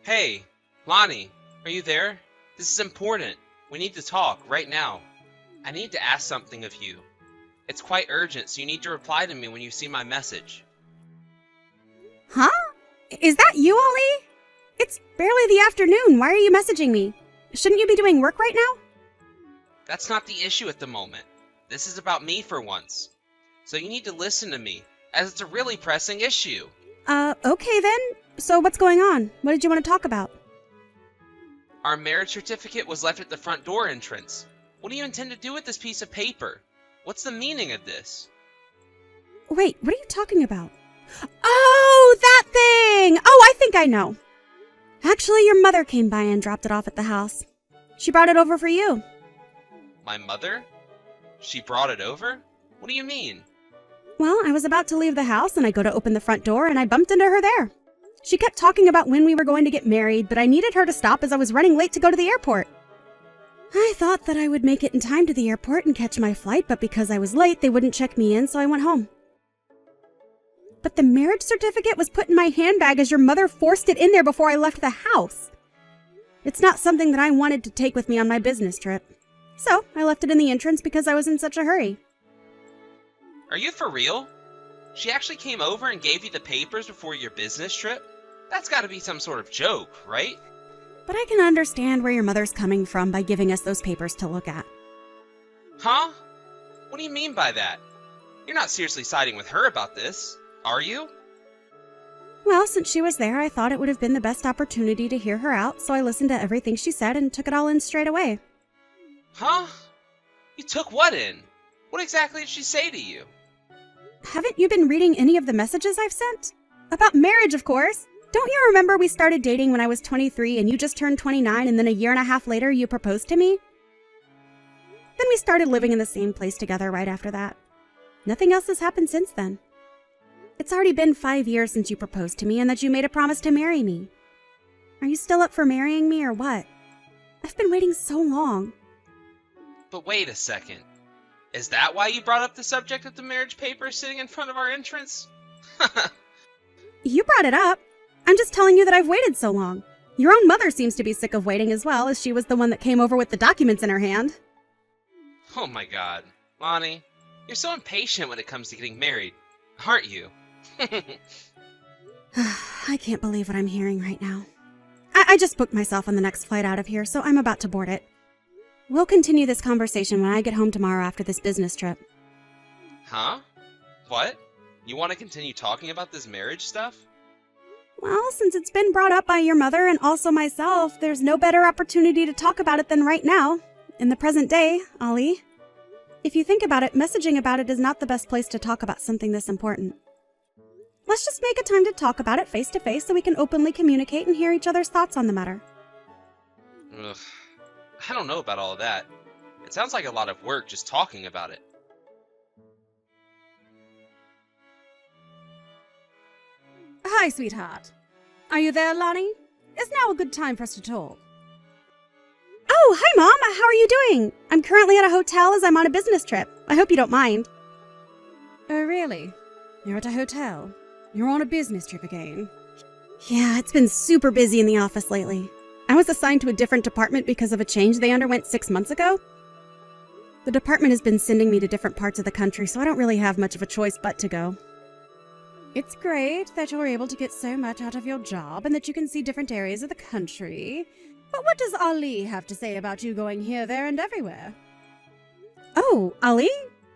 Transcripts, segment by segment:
Hey, Lonnie, are you there? This is important. We need to talk right now. I need to ask something of you. It's quite urgent, so you need to reply to me when you see my message. Huh? Is that you, Ollie? It's barely the afternoon. Why are you messaging me? Shouldn't you be doing work right now? That's not the issue at the moment. This is about me for once. So you need to listen to me, as it's a really pressing issue. Okay then. So what's going on? What did you want to talk about? Our marriage certificate was left at the front door entrance. What do you intend to do with this piece of paper? What's the meaning of this? Wait, what are you talking about? Oh, that thing! Oh, I think I know. Actually, your mother came by and dropped it off at the house. She brought it over for you. My mother? She brought it over? What do you mean? Well, I was about to leave the house and I go to open the front door and I bumped into her there. She kept talking about when we were going to get married, but I needed her to stop as I was running late to go to the airport. I thought that I would make it in time to the airport and catch my flight, but because I was late, they wouldn't check me in, so I went home. But the marriage certificate was put in my handbag as your mother forced it in there before I left the house. It's not something that I wanted to take with me on my business trip. So I left it in the entrance because I was in such a hurry. Are you for real? She actually came over and gave you the papers before your business trip? That's gotta be some sort of joke, right? But I can understand where your mother's coming from by giving us those papers to look at. Huh? What do you mean by that? You're not seriously siding with her about this, are you? Well, since she was there, I thought it would have been the best opportunity to hear her out, so I listened to everything she said and took it all in straight away. Huh? You took what in? What exactly did she say to you? Haven't you been reading any of the messages I've sent? About marriage, of course. Don't you remember we started dating when I was 23 and you just turned 29 and then a year and a half later you proposed to me? Then we started living in the same place together right after that. Nothing else has happened since then. It's already been 5 years since you proposed to me and that you made a promise to marry me. Are you still up for marrying me or what? I've been waiting so long. But wait a second. Is that why you brought up the subject of the marriage papers sitting in front of our entrance? You brought it up. I'm just telling you that I've waited so long. Your own mother seems to be sick of waiting as well, as she was the one that came over with the documents in her hand. Oh my god. Lonnie, you're so impatient when it comes to getting married, aren't you? I can't believe what I'm hearing right now. I just booked myself on the next flight out of here, so I'm about to board it. We'll continue this conversation when I get home tomorrow after this business trip. Huh? What? You want to continue talking about this marriage stuff? Well, since it's been brought up by your mother and also myself, there's no better opportunity to talk about it than right now, in the present day, Ollie. If you think about it, messaging about it is not the best place to talk about something this important. Let's just make a time to talk about it face to face so we can openly communicate and hear each other's thoughts on the matter. Ugh. I don't know about all of that. It sounds like a lot of work just talking about it. Hi, sweetheart. Are you there, Lonnie? Is now a good time for us to talk? Oh, hi, Mom. How are you doing? I'm currently at a hotel as I'm on a business trip. I hope you don't mind. Oh, really? You're at a hotel? You're on a business trip again? Yeah, it's been super busy in the office lately. I was assigned to a different department because of a change they underwent 6 months ago. The department has been sending me to different parts of the country, so I don't really have much of a choice but to go. It's great that you're able to get so much out of your job and that you can see different areas of the country. But what does Ali have to say about you going here, there, and everywhere? Oh, Ali?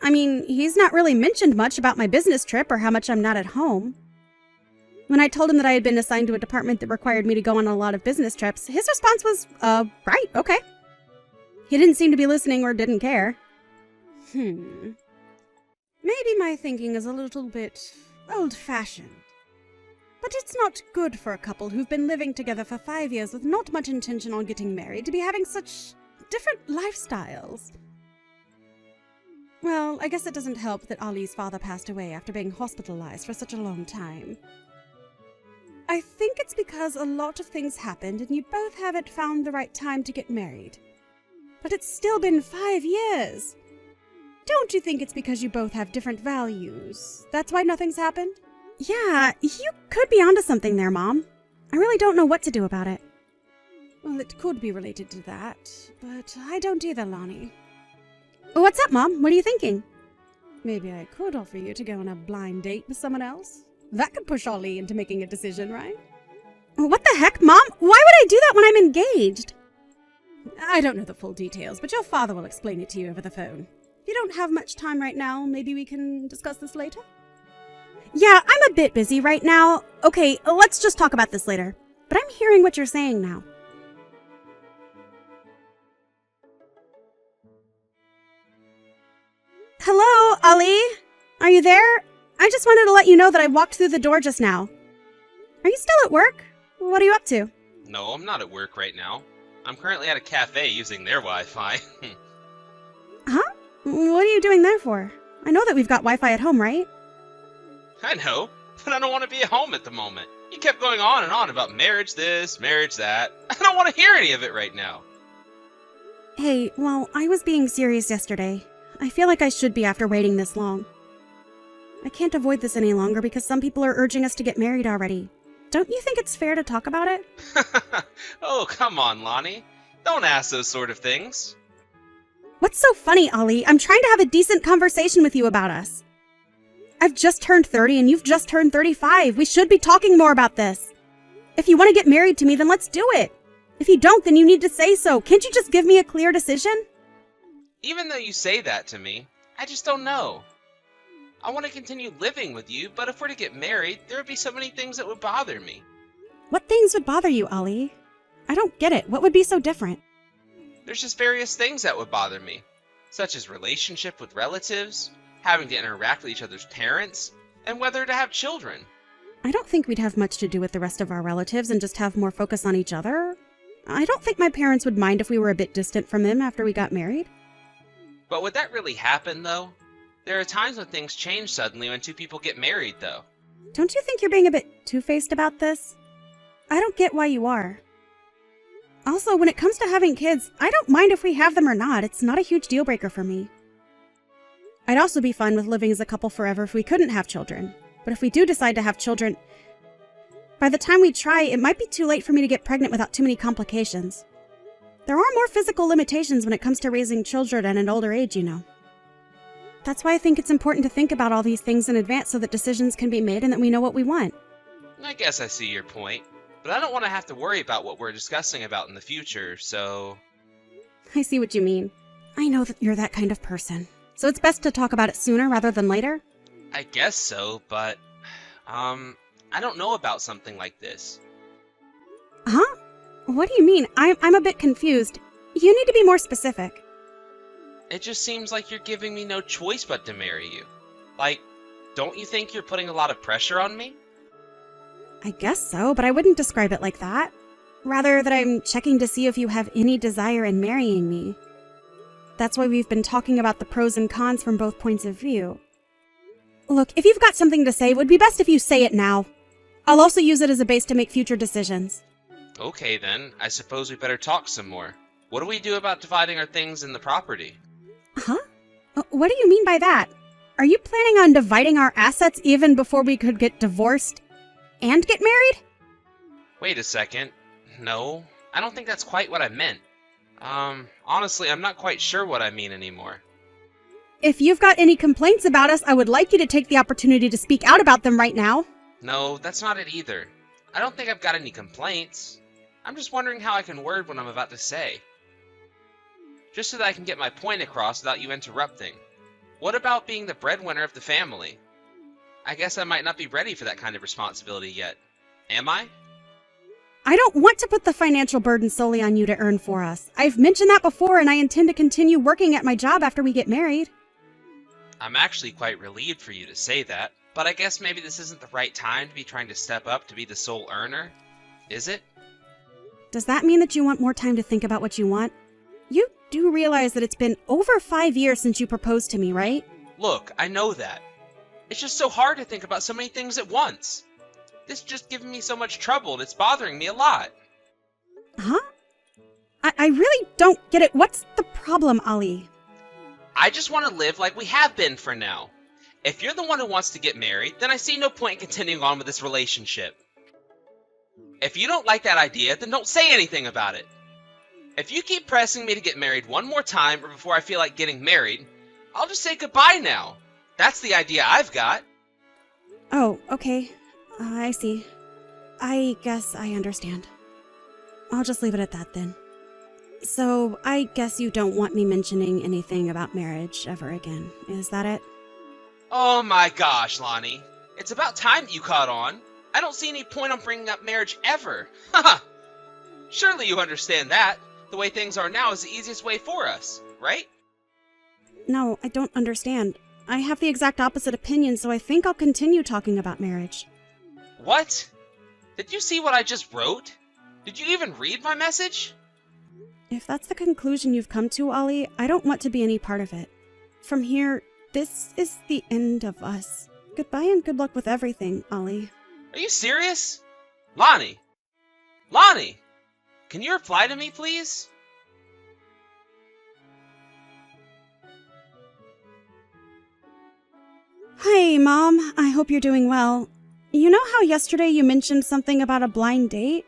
I mean, he's not really mentioned much about my business trip or how much I'm not at home. When I told him that I had been assigned to a department that required me to go on a lot of business trips, his response was, right, okay. He didn't seem to be listening or didn't care. Maybe my thinking is a little bit old-fashioned. But it's not good for a couple who've been living together for 5 years with not much intention on getting married to be having such different lifestyles. Well, I guess it doesn't help that Ali's father passed away after being hospitalized for such a long time. I think it's because a lot of things happened and you both haven't found the right time to get married. But it's still been 5 years. Don't you think it's because you both have different values? That's why nothing's happened? Yeah, you could be onto something there, Mom. I really don't know what to do about it. Well, it could be related to that, but I don't either, Lonnie. What's up, Mom? What are you thinking? Maybe I could offer you to go on a blind date with someone else. That could push Ollie into making a decision, right? What the heck, Mom? Why would I do that when I'm engaged? I don't know the full details, but your father will explain it to you over the phone. If you don't have much time right now, maybe we can discuss this later? Yeah, I'm a bit busy right now. Okay, let's just talk about this later. But I'm hearing what you're saying now. Hello, Ollie? Are you there? I just wanted to let you know that I walked through the door just now. Are you still at work? What are you up to? No, I'm not at work right now. I'm currently at a cafe using their Wi-Fi. Huh? What are you doing there for? I know that we've got Wi-Fi at home, right? I know, but I don't want to be at home at the moment. You kept going on and on about marriage this, marriage that. I don't want to hear any of it right now. Hey, well, I was being serious yesterday. I feel like I should be after waiting this long. I can't avoid this any longer because some people are urging us to get married already. Don't you think it's fair to talk about it? Oh, come on, Lonnie. Don't ask those sort of things. What's so funny, Ollie? I'm trying to have a decent conversation with you about us. I've just turned 30 and you've just turned 35. We should be talking more about this. If you want to get married to me, then let's do it. If you don't, then you need to say so. Can't you just give me a clear decision? Even though you say that to me, I just don't know. I want to continue living with you, but if we're to get married, there would be so many things that would bother me. What things would bother you, Ollie? I don't get it. What would be so different? There's just various things that would bother me, such as relationship with relatives, having to interact with each other's parents, and whether to have children. I don't think we'd have much to do with the rest of our relatives and just have more focus on each other. I don't think my parents would mind if we were a bit distant from them after we got married. But would that really happen, though? There are times when things change suddenly when two people get married, though. Don't you think you're being a bit two-faced about this? I don't get why you are. Also, when it comes to having kids, I don't mind if we have them or not. It's not a huge deal breaker for me. I'd also be fine with living as a couple forever if we couldn't have children. But if we do decide to have children, by the time we try, it might be too late for me to get pregnant without too many complications. There are more physical limitations when it comes to raising children at an older age, you know. That's why I think it's important to think about all these things in advance so that decisions can be made and that we know what we want. I guess I see your point, but I don't want to have to worry about what we're discussing about in the future, so... I see what you mean. I know that you're that kind of person. So it's best to talk about it sooner rather than later? I guess so, but... I don't know about something like this. Huh? What do you mean? I'm a bit confused. You need to be more specific. It just seems like you're giving me no choice but to marry you. Like, don't you think you're putting a lot of pressure on me? I guess so, but I wouldn't describe it like that. Rather that I'm checking to see if you have any desire in marrying me. That's why we've been talking about the pros and cons from both points of view. Look, if you've got something to say, it would be best if you say it now. I'll also use it as a base to make future decisions. Okay then, I suppose we better talk some more. What do we do about dividing our things in the property? Huh? What do you mean by that? Are you planning on dividing our assets even before we could get divorced and get married? Wait a second. No, I don't think that's quite what I meant. Honestly, I'm not quite sure what I mean anymore. If you've got any complaints about us, I would like you to take the opportunity to speak out about them right now. No, that's not it either. I don't think I've got any complaints. I'm just wondering how I can word what I'm about to say. Just so that I can get my point across without you interrupting. What about being the breadwinner of the family? I guess I might not be ready for that kind of responsibility yet. Am I? I don't want to put the financial burden solely on you to earn for us. I've mentioned that before, and I intend to continue working at my job after we get married. I'm actually quite relieved for you to say that, but I guess maybe this isn't the right time to be trying to step up to be the sole earner. Is it? Does that mean that you want more time to think about what you want? You do realize that it's been over 5 years since you proposed to me, right? Look, I know that. It's just so hard to think about so many things at once. This is just giving me so much trouble and it's bothering me a lot. Huh? I really don't get it. What's the problem, Ollie? I just want to live like we have been for now. If you're the one who wants to get married, then I see no point in continuing on with this relationship. If you don't like that idea, then don't say anything about it. If you keep pressing me to get married one more time or before I feel like getting married, I'll just say goodbye now. That's the idea I've got. Oh, okay. I see. I guess I understand. I'll just leave it at that then. So, I guess you don't want me mentioning anything about marriage ever again. Is that it? Oh my gosh, Lonnie. It's about time that you caught on. I don't see any point on bringing up marriage ever. Haha! Surely you understand that. The way things are now is the easiest way for us, right? No, I don't understand. I have the exact opposite opinion, so I think I'll continue talking about marriage. What? Did you see what I just wrote? Did you even read my message? If that's the conclusion you've come to, Ollie, I don't want to be any part of it. From here, this is the end of us. Goodbye and good luck with everything, Ollie. Are you serious? Lonnie! Lonnie! Can you reply to me, please? Hi, Mom. I hope you're doing well. You know how yesterday you mentioned something about a blind date?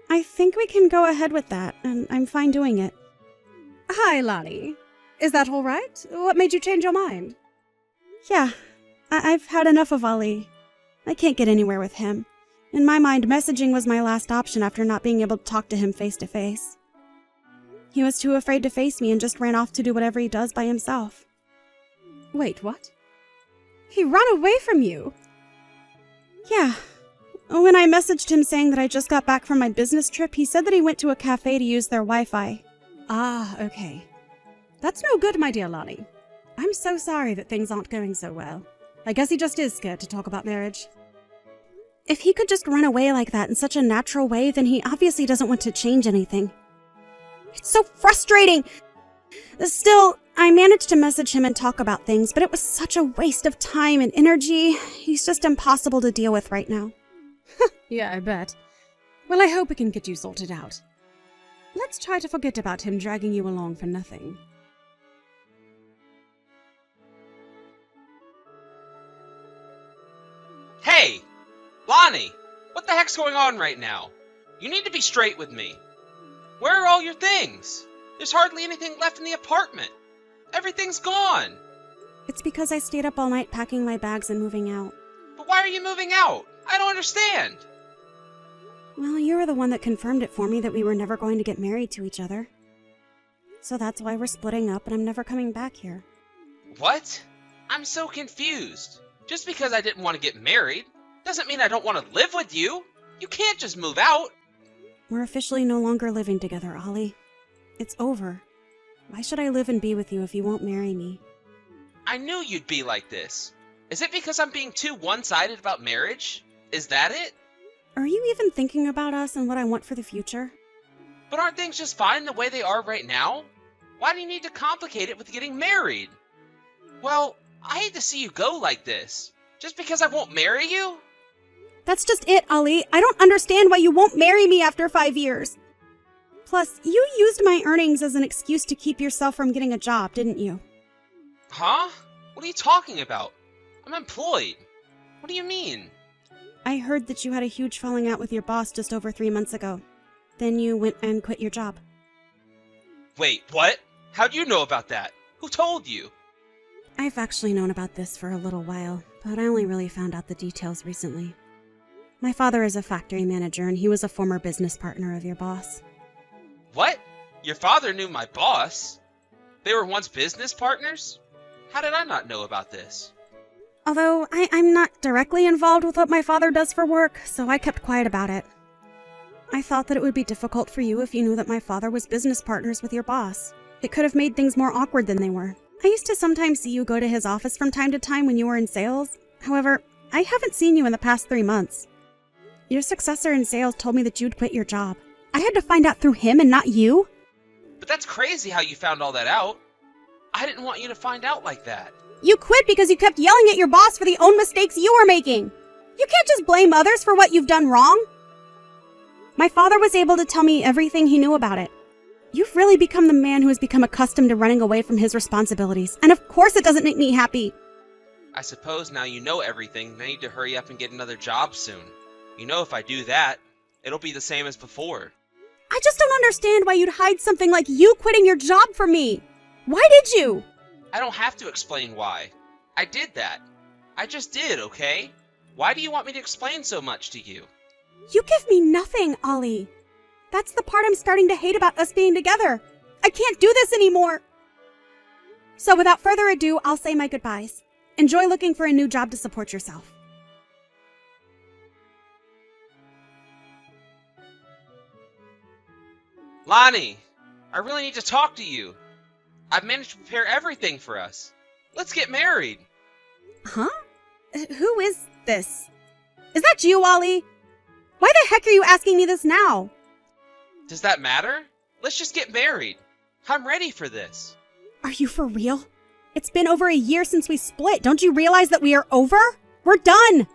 I think we can go ahead with that, and I'm fine doing it. Hi, Lonnie. Is that all right? What made you change your mind? Yeah, I've had enough of Ollie. I can't get anywhere with him. In my mind, messaging was my last option after not being able to talk to him face to face. He was too afraid to face me and just ran off to do whatever he does by himself. Wait, what? He ran away from you? Yeah. When I messaged him saying that I just got back from my business trip, he said that he went to a cafe to use their Wi-Fi. Ah, okay. That's no good, my dear Lonnie. I'm so sorry that things aren't going so well. I guess he just is scared to talk about marriage. If he could just run away like that in such a natural way, then he obviously doesn't want to change anything. It's so frustrating! Still, I managed to message him and talk about things, but it was such a waste of time and energy. He's just impossible to deal with right now. Yeah, I bet. Well, I hope we can get you sorted out. Let's try to forget about him dragging you along for nothing. Hey! Lonnie! What the heck's going on right now? You need to be straight with me. Where are all your things? There's hardly anything left in the apartment. Everything's gone. It's because I stayed up all night packing my bags and moving out. But why are you moving out? I don't understand. Well, you were the one that confirmed it for me that we were never going to get married to each other. So that's why we're splitting up and I'm never coming back here. What? I'm so confused. Just because I didn't want to get married doesn't mean I don't want to live with you. You can't just move out. We're officially no longer living together, Ollie. It's over. Why should I live and be with you if you won't marry me? I knew you'd be like this. Is it because I'm being too one-sided about marriage? Is that it? Are you even thinking about us and what I want for the future? But aren't things just fine the way they are right now? Why do you need to complicate it with getting married? Well, I hate to see you go like this. Just because I won't marry you? That's just it, Ollie. I don't understand why you won't marry me after 5 years. Plus, you used my earnings as an excuse to keep yourself from getting a job, didn't you? Huh? What are you talking about? I'm employed. What do you mean? I heard that you had a huge falling out with your boss just over 3 months ago. Then you went and quit your job. Wait, what? How'd you know about that? Who told you? I've actually known about this for a little while, but I only really found out the details recently. My father is a factory manager, and he was a former business partner of your boss. What? Your father knew my boss? They were once business partners? How did I not know about this? Although I'm not directly involved with what my father does for work, so I kept quiet about it. I thought that it would be difficult for you if you knew that my father was business partners with your boss. It could have made things more awkward than they were. I used to sometimes see you go to his office from time to time when you were in sales. However, I haven't seen you in the past 3 months. Your successor in sales told me that you'd quit your job. I had to find out through him and not you? But that's crazy how you found all that out. I didn't want you to find out like that. You quit because you kept yelling at your boss for the own mistakes you were making. You can't just blame others for what you've done wrong. My father was able to tell me everything he knew about it. You've really become the man who has become accustomed to running away from his responsibilities, and of course it doesn't make me happy. I suppose now you know everything, I need to hurry up and get another job soon. You know if I do that, It'll be the same as before. I just don't understand why you'd hide something like you quitting your job from me. Why did you? I don't have to explain why. I did that. I just did, okay? Why do you want me to explain so much to you? You give me nothing, Ollie. That's the part I'm starting to hate about us being together. I can't do this anymore. So without further ado, I'll say my goodbyes. Enjoy looking for a new job to support yourself. Lonnie, I really need to talk to you. I've managed to prepare everything for us. Let's get married. Huh? Who is this? Is that you, Ollie? Why the heck are you asking me this now? Does that matter? Let's just get married. I'm ready for this. Are you for real? It's been over a year since we split. Don't you realize that we are over? We're done.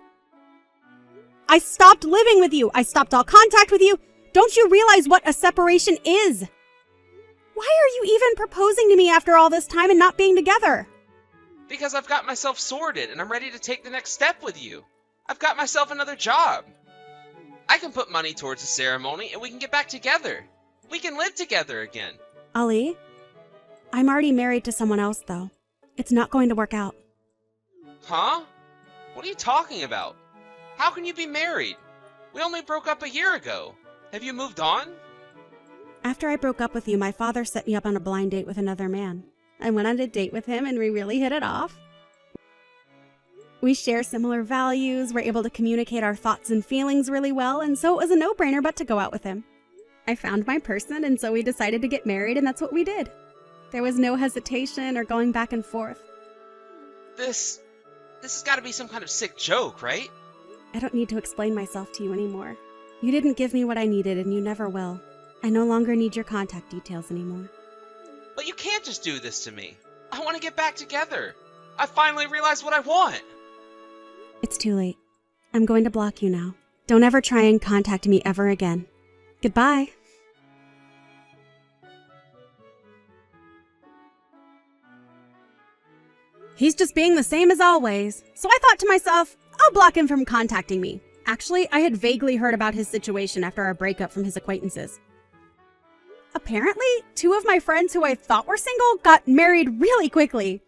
I stopped living with you. I stopped all contact with you. Don't you realize what a separation is? Why are you even proposing to me after all this time and not being together? Because I've got myself sorted and I'm ready to take the next step with you. I've got myself another job. I can put money towards the ceremony and we can get back together. We can live together again. Ali, I'm already married to someone else, though. It's not going to work out. Huh? What are you talking about? How can you be married? We only broke up a year ago. Have you moved on? After I broke up with you, my father set me up on a blind date with another man. I went on a date with him and we really hit it off. We share similar values, we're able to communicate our thoughts and feelings really well, and so it was a no-brainer but to go out with him. I found my person, and so we decided to get married, and that's what we did. There was no hesitation or going back and forth. This has got to be some kind of sick joke, right? I don't need to explain myself to you anymore. You didn't give me what I needed, and you never will. I no longer need your contact details anymore. But you can't just do this to me. I want to get back together. I finally realized what I want. It's too late. I'm going to block you now. Don't ever try and contact me ever again. Goodbye. He's just being the same as always. So I thought to myself, I'll block him from contacting me. Actually, I had vaguely heard about his situation after our breakup from his acquaintances. Apparently, 2 of my friends who I thought were single got married really quickly.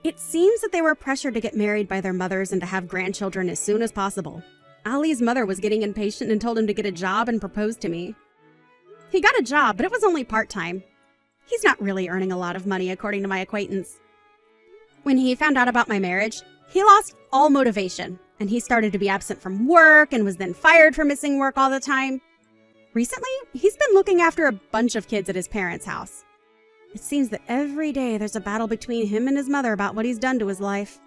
It seems that they were pressured to get married by their mothers and to have grandchildren as soon as possible. Ali's mother was getting impatient and told him to get a job and proposed to me. He got a job, but it was only part-time. He's not really earning a lot of money, according to my acquaintance. When he found out about my marriage, he lost all motivation, and he started to be absent from work and was then fired for missing work all the time. Recently, he's been looking after a bunch of kids at his parents' house. It seems that every day there's a battle between him and his mother about what he's done to his life.